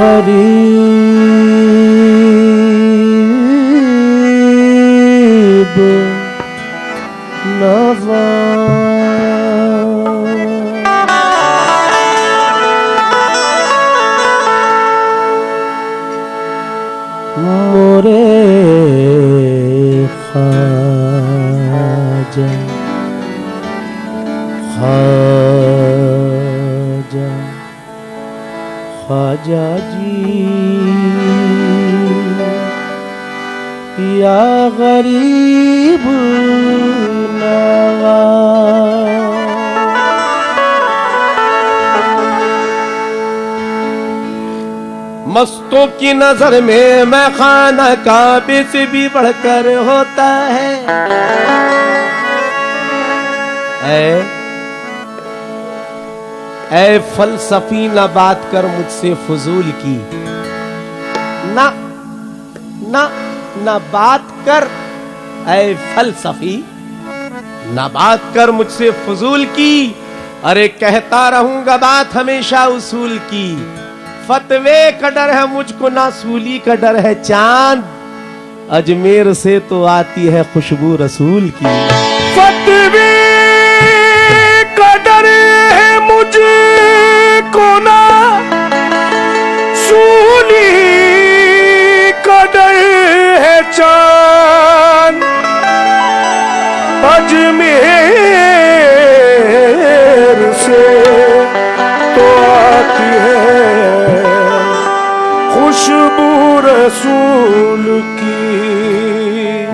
गरीब नवाज मोरे ख्वाजा ख्वाजा ख्वाजा जी या गरीब नवाज। मस्तों की नजर में मैं खाना काबे से भी बढ़कर होता है। ऐ फलसफी न बात कर मुझसे फजूल की, ना ना ना बात कर ऐ फलसफी, ना बात कर मुझसे फजूल की। अरे कहता रहूंगा बात हमेशा उसूल की। फतवे का डर है मुझको ना सूली का डर है चांद, अजमेर से तो आती है खुशबू रसूल की। फतवे का डर है मुझको ना सूली का डर है चांद, अजमेर से तो आती है खुशबू रसूल की।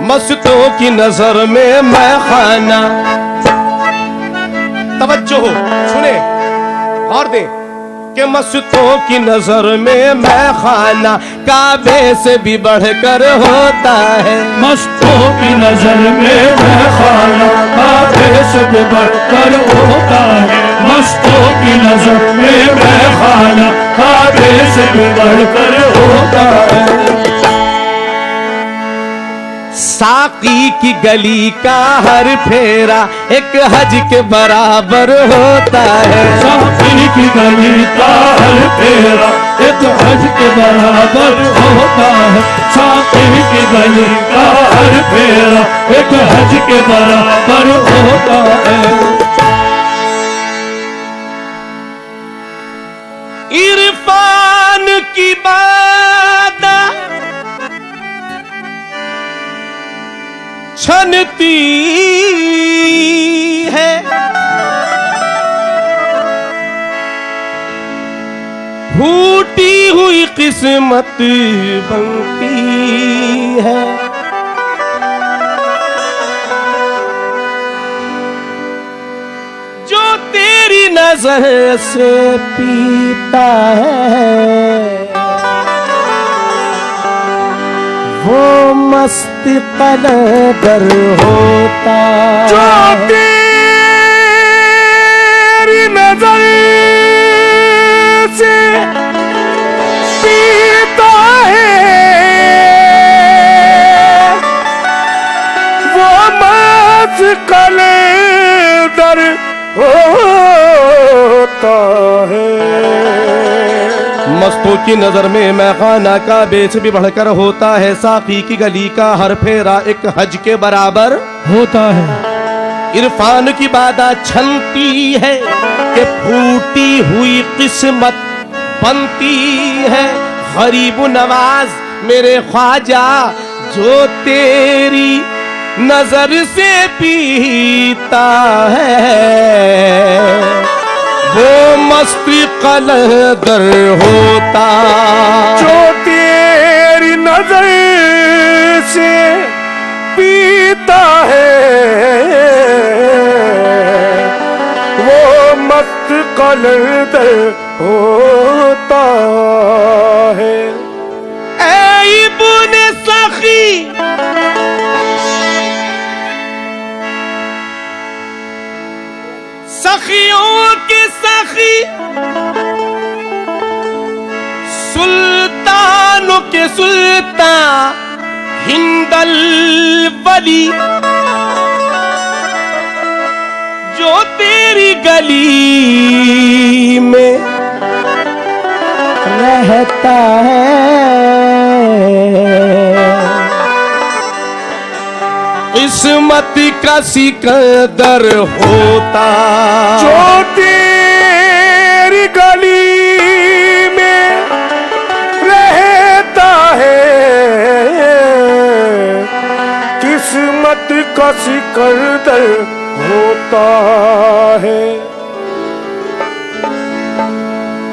मस्तों की नजर में मैं खाना, तवज्जो हो सुने और दे कि मस्तों की नजर में मैं खाना काबे से भी बढ़कर होता है। मस्तों की नजर में मैं खाना काबे से भी बढ़कर होता है। मस्तों की नजर में मैं खाना काबे से भी बढ़कर होता है। साकी की गली का हर फेरा एक हज के बराबर होता है। साकी की गली का हर फेरा एक हज के बराबर होता है। साकी की गली का हर फेरा एक हज के बराबर होता है। इरफान की बात छनती है, फूटी हुई किस्मत बनती है। जो तेरी नजर से पीता है वो मस्त कलंदर होता। जो तेरी नजर से पीता है वो मस्त कलंदर होता है। मस्तों की नजर में मैं खाना काबे से भी बढ़कर होता है। साकी की गली का हर फेरा एक हज के बराबर होता है। इरफान की बादा छनती है कि फूटी हुई किस्मत बनती है। गरीब नवाज मेरे ख्वाजा जो तेरी नजर से पीता है वो मस्ती कलंदर होता। जो तेरी नजर से पीता है वो मस्त कलंदर होता है। ऐ इब्ने सखी सखियों के सखी सुल्तानों के सुल्तान हिंदल वली जो तेरी गली में रहता है, किस्मत का सिकंदर होता। जो तेरी गली में रहता है, किस्मत का सिकंदर होता है।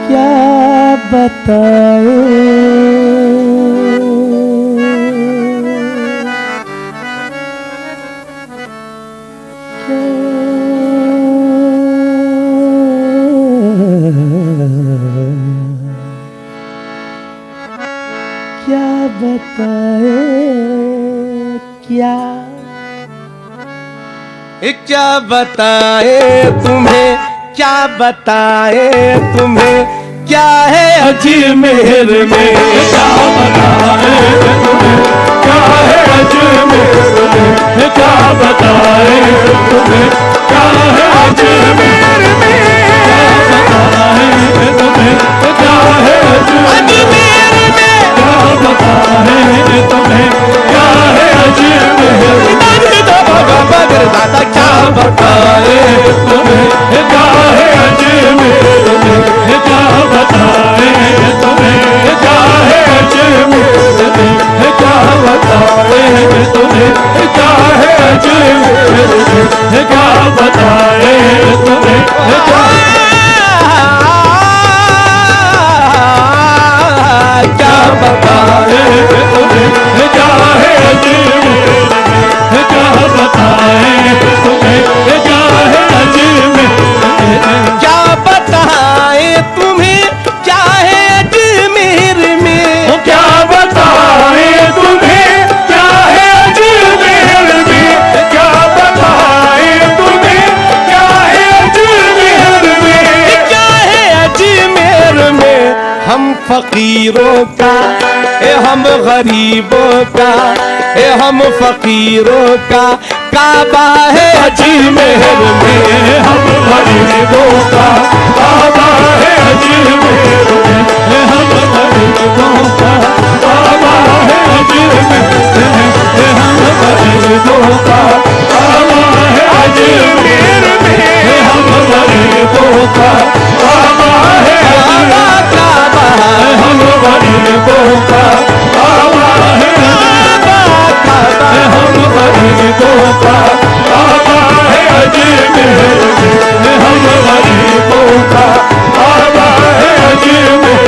क्या बताए क्या बताए, क्या बताए तुम्हें, क्या बताए तुम्हें, क्या है अजमेर में क्या बताए तुम्हें, क्या है अजमेर में क्या बताए तुम्हें, क्या है अजमेर में क्या बताए तुम्हें, क्या है अजमेर में क्या बताए तुम्हें, क्या है अजमेर में दादा क्या बताए तुम्हें, क्या है अजमेर में क्या बताए तुम्हें, क्या है अजमेर में क्या बताए तुम्हें, क्या है अजमेर में क्या बताए तुम्हें, क्या बताए तुम्हें, क्या है अजमेर में क्या बताए तुम्हें, क्या है अजमेर में क्या बताए तुम्हें, क्या है अजमेर में, क्या बताए तुम्हें, क्या है अजमेर में क्या बताए तुम्हें, क्या है अजमेर में क्या है अजमेर में। हम फकीरों का हम गरीबों का हम फकीरों का काबा है अजमेर में, हम गरीबों का काबा है अजमेर में, हम गरीबों का काबा है अजमेर में, हम गरीबों का काबा है अजमेर में, हम गरीबों का काबा है अजमेर में, हम गरीबों का काबा है हम गरीबों का काबा है अजमेर में, हम गरीबों का काबा है अजमेर में।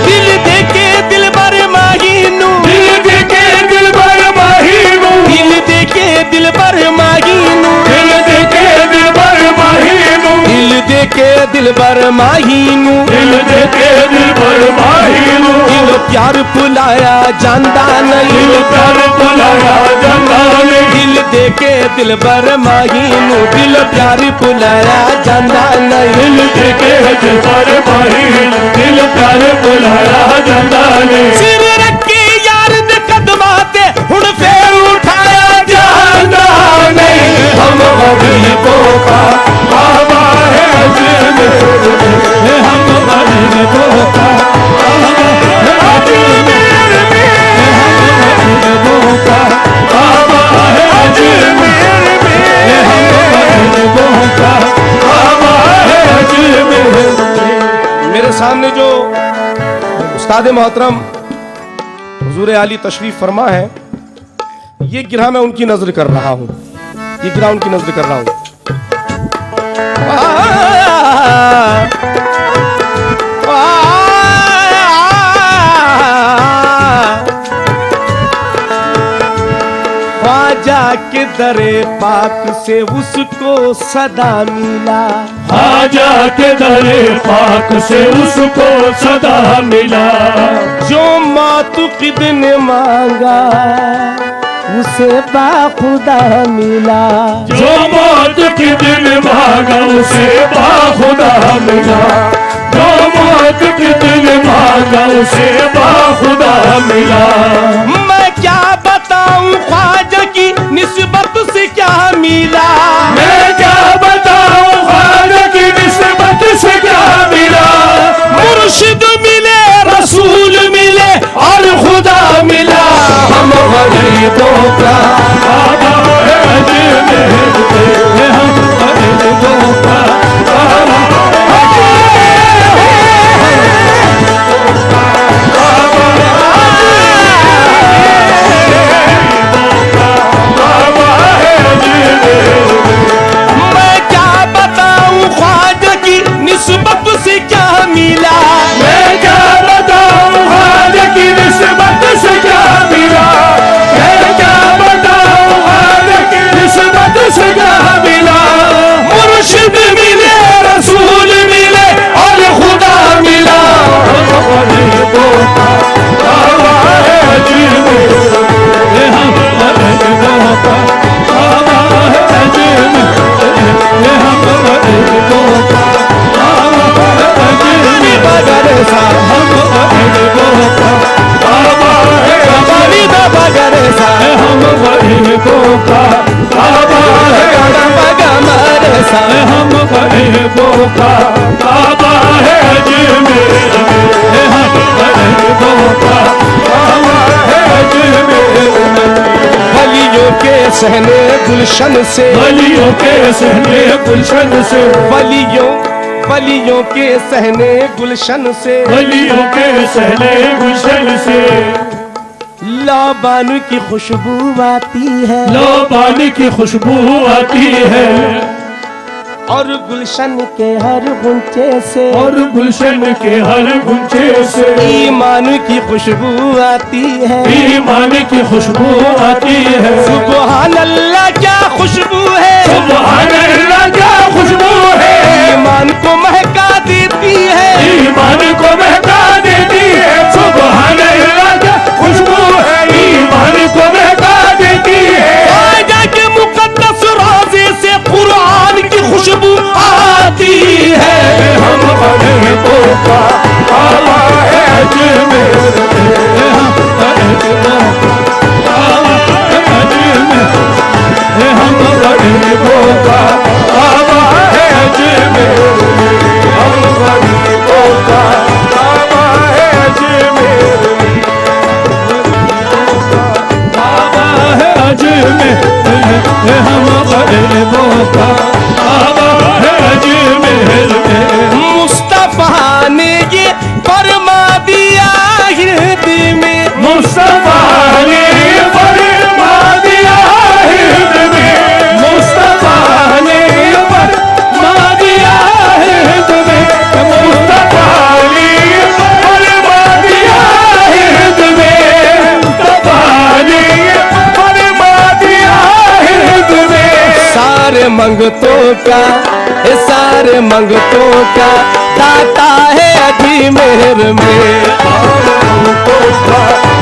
दिल देके दिल बर माहीनू, दिल देके दिल बर माहीनू, दिल देके दिल बर माहीनू, दिल देके दिल बर माहीनू, दिल देके दिल बर माहीनू, दिल देके दिल बर माहीनू, दिल प्यार भुलाया जांदा नहीं, दिल प्यार भुलाया जांदा नहीं, दिल देके दिल बर माहीनू, दिल प्यार भुलाया जांदा नहीं, दिल देके दिल बर माहीनू, दिल प्यार भुलाया जांदा नहीं। सिर रखे यार दे कदमां ते हुण फेर उठाया जांदा नहीं, हम गरीबों का काबा है अजमेर में, हम गरीबों का काबा है अजमेर में, हम गरीबों का काबा है अजमेर में, हम गरीबों का काबा है अजमेर में। मेरे सामने जो उस्ताद मोहतरम हुजूर आली तशरीफ फरमा है, ये गिरह मैं उनकी नजर कर रहा हूँ, ये गिरह उनकी नजर कर रहा हूँ। ख्वाजा के दरे पाक से उसको सदा मिला, ख्वाजा के दरे पाक से उसको सदा मिला, जो मौत की दिन मांगा उसे बाखुदा मिला, जो मौत के दिन मांगा उसे बाखुदा मिला, जो मौत के दिन मांगा उसे बाखुदा मिला। मैं क्या बताऊं ख्वाजा की निस्बत से क्या मिला, मैं क्या बताऊं ख्वाजा की निस्बत से क्या मिला, मुर्शिद मिले मिला, मैं क्या बताऊं हाल की निस्बत से क्या मिला, मैं क्या बताऊं हाल की निस्बत से क्या मिला। मुर्शिद मिले, रसूल मिले और खुदा मिला। गरीबों का बाबा है अजमेर, ये हम गरीबों का बाबा है अजमेर, ये हम गरीबों का बाबा है अजमेर। बगरे सा हम गरीबों का बाबा है बाबी दा बगरे सा हम गरीबों का बाबा है बगमरे सा हम गरीबों का बाबा है अजमेर, हम गरीबों का बाबा है अजमेर। वलियों के सहने गुलशन से, वलियों के सहने गुलशन से, वलियों के सहने गुलशन से, वलियों के सहने गुलशन से लाबानु की खुशबू आती है, लोबानी की खुशबू आती है, और गुलशन के हर गुंचे से, और गुलशन के हर गुंचे से ईमान की खुशबू आती है। ईमान की खुशबू आती है। सुबहान अल्लाह क्या खुशबू है, सुभान अल्लाह क्या खुशबू है, ईमान को महका देती है, ईमान को महका देती है। सुभान अल्लाह क्या खुशबू है, ईमान को महका देती है। आजा के मुकद्दस रोज़े से कुरान की खुशबू आती है। हम गरीबों का बाबा है अजमेर, हम गरीबों का बाबा है अजमेर, हम गरीबों का बाबा है अजमेर, हम गरीबों का बाबा है अजमेर, बाबा है अजमेर, हम गरीबों का बाबा है अजमेर। मुस्तफा ने ये फरमा दिया हिंदी में, मुस्तफा ने फरमा दिया हिंद में, मुस्तफा ने फरमा दिया हिंद में, मुस्तफा ने फरमा दिया हिंद में, मुस्तफा ने फरमा दिया हिंद में। सारे मंगतों का, सारे मंगतों का दाता है अजमेर में।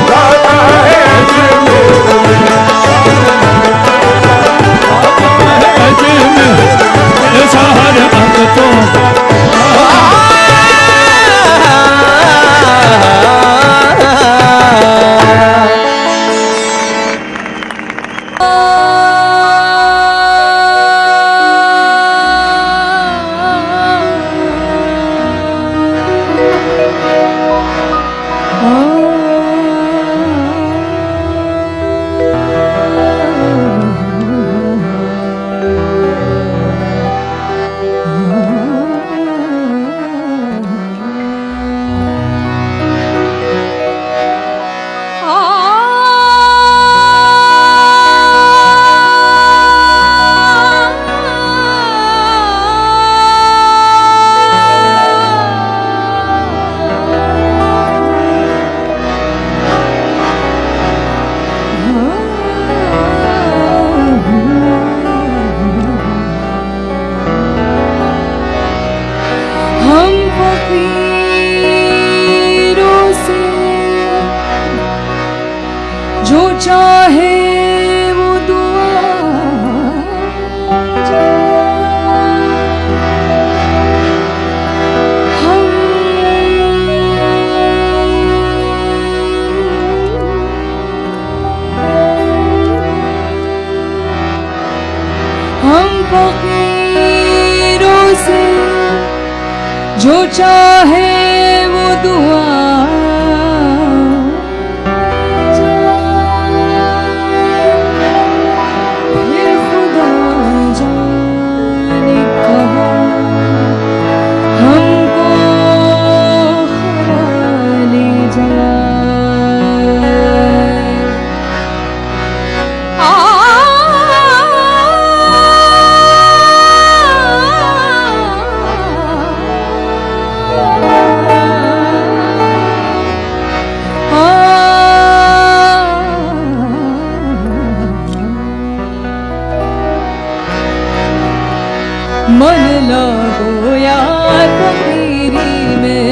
दाता है अजमेर में, अजमेर सारे भक्तों चाहे वो दुआ हम फकीरों से जो चाहे वो दुआ मन लागो यार तेरी में